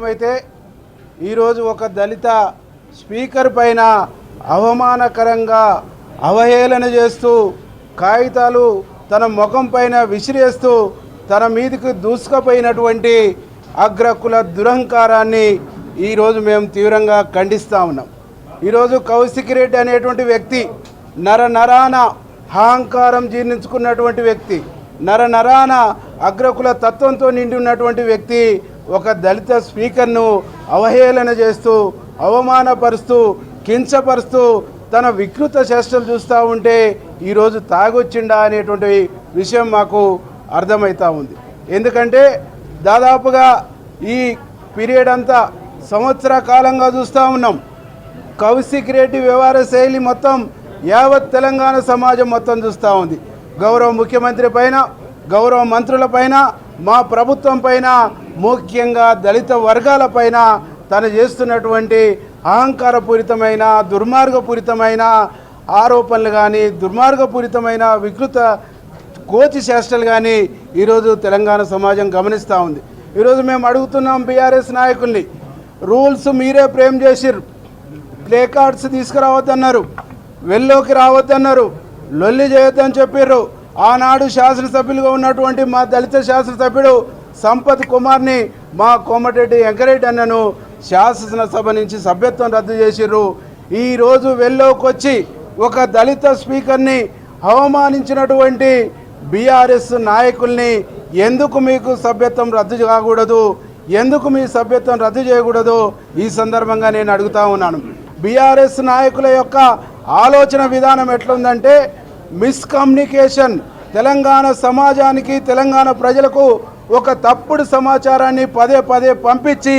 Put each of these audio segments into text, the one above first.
అయితే ఈరోజు ఒక దళిత స్పీకర్ పైన అవమానకరంగా అవహేళన చేస్తూ కాగితాలు తన ముఖం పైన విసిరేస్తూ తన మీదకి దూసుకుపోయినటువంటి అగ్రకుల దురహంకారాన్ని ఈరోజు మేము తీవ్రంగా ఖండిస్తూ ఉన్నాం. ఈరోజు కౌశిక్ రెడ్డి అనేటువంటి వ్యక్తి నరాన అహంకారం జీర్ణించుకున్నటువంటి వ్యక్తి, నరాన అగ్రకుల తత్వంతో నిండి ఉన్నటువంటి వ్యక్తి ఒక దళిత స్పీకర్ను అవహేళన చేస్తూ అవమానపరుస్తూ కించపరుస్తూ తన వికృత చేష్టలు చూస్తూ ఉంటే ఈరోజు తాగొచ్చిండా అనేటువంటి విషయం మాకు అర్థమవుతూ ఉంది. ఎందుకంటే దాదాపుగా ఈ పీరియడ్ అంతా సంవత్సర కాలంగా చూస్తూ ఉన్నాం. కౌశిక్ రెడ్డి వ్యవహార శైలి మొత్తం యావత్ తెలంగాణ సమాజం మొత్తం చూస్తూ ఉంది. గౌరవ ముఖ్యమంత్రి పైన, గౌరవ మంత్రుల పైన, మా ప్రభుత్వం పైన, ముఖ్యంగా దళిత వర్గాల పైన తను చేస్తున్నటువంటి అహంకారపూరితమైన దుర్మార్గపూరితమైన ఆరోపణలు కానీ, దుర్మార్గపూరితమైన వికృత కోతి చేష్టలు కానీ ఈరోజు తెలంగాణ సమాజం గమనిస్తూ ఉంది. ఈరోజు మేము అడుగుతున్నాం బీఆర్ఎస్ నాయకుల్ని, రూల్స్ మీరే ఫ్రేమ్ చేసిర్రు, ప్లే కార్డ్స్ తీసుకురావద్దన్నారు, వెల్లోకి రావద్దన్నారు, లొల్లి చేయొద్దని చెప్పారు. ఆనాడు శాసనసభ్యులుగా ఉన్నటువంటి మా దళిత శాసనసభ్యుడు సంపత్ కుమార్ని మా కోమటిరెడ్డి వెంకరెడ్డి అన్నను శాసనసభ నుంచి సభ్యత్వం రద్దు చేసిర్రు. ఈరోజు వెల్లోకి వచ్చి ఒక దళిత స్పీకర్ని అవమానించినటువంటి బీఆర్ఎస్ నాయకుల్ని ఎందుకు మీకు సభ్యత్వం రద్దు కాకూడదు, ఎందుకు మీ సభ్యత్వం రద్దు చేయకూడదు ఈ సందర్భంగా నేను అడుగుతా ఉన్నాను. బీఆర్ఎస్ నాయకుల యొక్క ఆలోచన విధానం ఎట్లుందంటే మిస్కమ్యూనికేషన్, తెలంగాణ సమాజానికి తెలంగాణ ప్రజలకు ఒక తప్పుడు సమాచారాన్ని పదే పదే పంపించి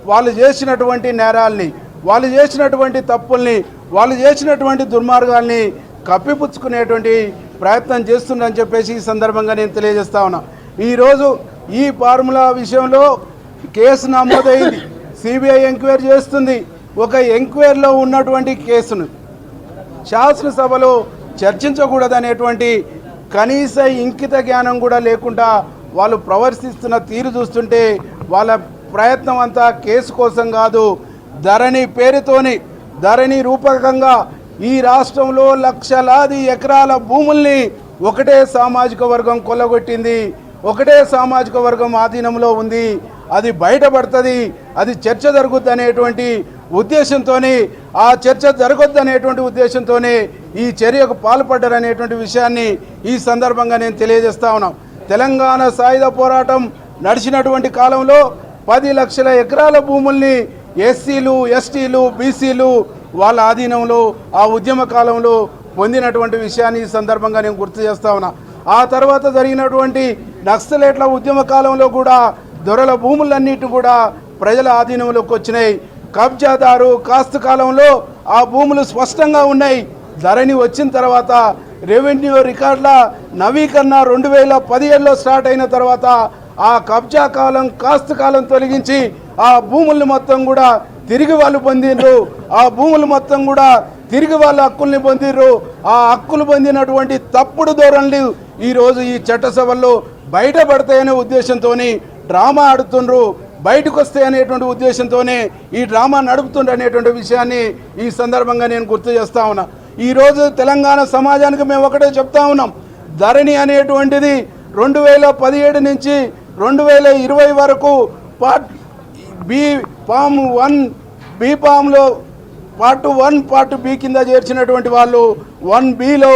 వాళ్ళు చేసినటువంటి నేరాల్ని, వాళ్ళు చేసినటువంటి తప్పుల్ని, వాళ్ళు చేసినటువంటి దుర్మార్గాల్ని కప్పిపుచ్చుకునేటువంటి ప్రయత్నం చేస్తుందని చెప్పేసి ఈ సందర్భంగా నేను తెలియజేస్తా ఉన్నా. ఈరోజు ఈ ఫార్ములా విషయంలో కేసు నమోదైంది, సిబిఐ ఎంక్వైరీ చేస్తుంది. ఒక ఎంక్వైరీలో ఉన్నటువంటి కేసును శాసనసభలో చర్చించకూడదనేటువంటి కనీస ఇంకిత జ్ఞానం కూడా లేకుండా వాళ్ళు ప్రవర్తిస్తున్న తీరు చూస్తుంటే వాళ్ళ ప్రయత్నం అంతా కేసు కోసం కాదు, ధరణి పేరుతోని, ధరణి రూపకంగా ఈ రాష్ట్రంలో లక్షలాది ఎకరాల భూముల్ని ఒకటే సామాజిక వర్గం కొల్లగొట్టింది, ఒకటే సామాజిక వర్గం ఆధీనంలో ఉంది, అది బయటపడుతుంది, అది చర్చ జరుగుద్ది అనేటువంటి ఉద్దేశంతోనే, ఆ చర్చ జరగొద్దు అనేటువంటి ఉద్దేశంతోనే ఈ చర్యకు పాల్పడ్డారనేటువంటి విషయాన్ని ఈ సందర్భంగా నేను తెలియజేస్తా ఉన్నాం. తెలంగాణ సాయుధ పోరాటం నడిచినటువంటి కాలంలో 10 లక్షల ఎకరాల భూముల్ని ఎస్సీలు, ఎస్టీలు, బీసీలు వాళ్ళ ఆధీనంలో ఆ ఉద్యమ కాలంలో పొందినటువంటి విషయాన్ని ఈ సందర్భంగా నేను గుర్తు చేస్తా ఉన్నా. ఆ తర్వాత జరిగినటువంటి నక్సలేట్ల ఉద్యమ కాలంలో కూడా దొరల భూములన్నిటి కూడా ప్రజల ఆధీనంలోకి వచ్చినాయి. కబ్జాదారు కాస్తు కాలంలో ఆ భూములు స్పష్టంగా ఉన్నాయి. ధరణి వచ్చిన తర్వాత రెవెన్యూ రికార్డుల నవీకరణ 2017లో స్టార్ట్ అయిన తర్వాత ఆ కబ్జా కాలం కాస్తు కాలం తొలగించి ఆ భూముల్ని మొత్తం కూడా తిరిగి వాళ్ళు పొందిండ్రు, ఆ భూములు మొత్తం కూడా తిరిగి వాళ్ళ హక్కుల్ని పొందిర్రు. ఆ హక్కులు పొందినటువంటి తప్పుడు ధోరణులు ఈరోజు ఈ చట్టసభల్లో బయటపడతాయనే ఉద్దేశంతో డ్రామా ఆడుతుండ్రు, బయటకు వస్తాయి అనేటువంటి ఉద్దేశంతోనే ఈ డ్రామా నడుపుతుండ్రు అనేటువంటి విషయాన్ని ఈ సందర్భంగా నేను గుర్తు చేస్తా ఉన్నా. ఈరోజు తెలంగాణ సమాజానికి మేము ఒకటే చెప్తా ఉన్నాం, ధరణి అనేటువంటిది 2017 నుంచి 2020 వరకు పార్ట్ బి ఫామ్ 1 బి ఫామ్లో పార్ట్ 1 పార్ట్ బి కింద చేర్చినటువంటి వాళ్ళు 1బిలో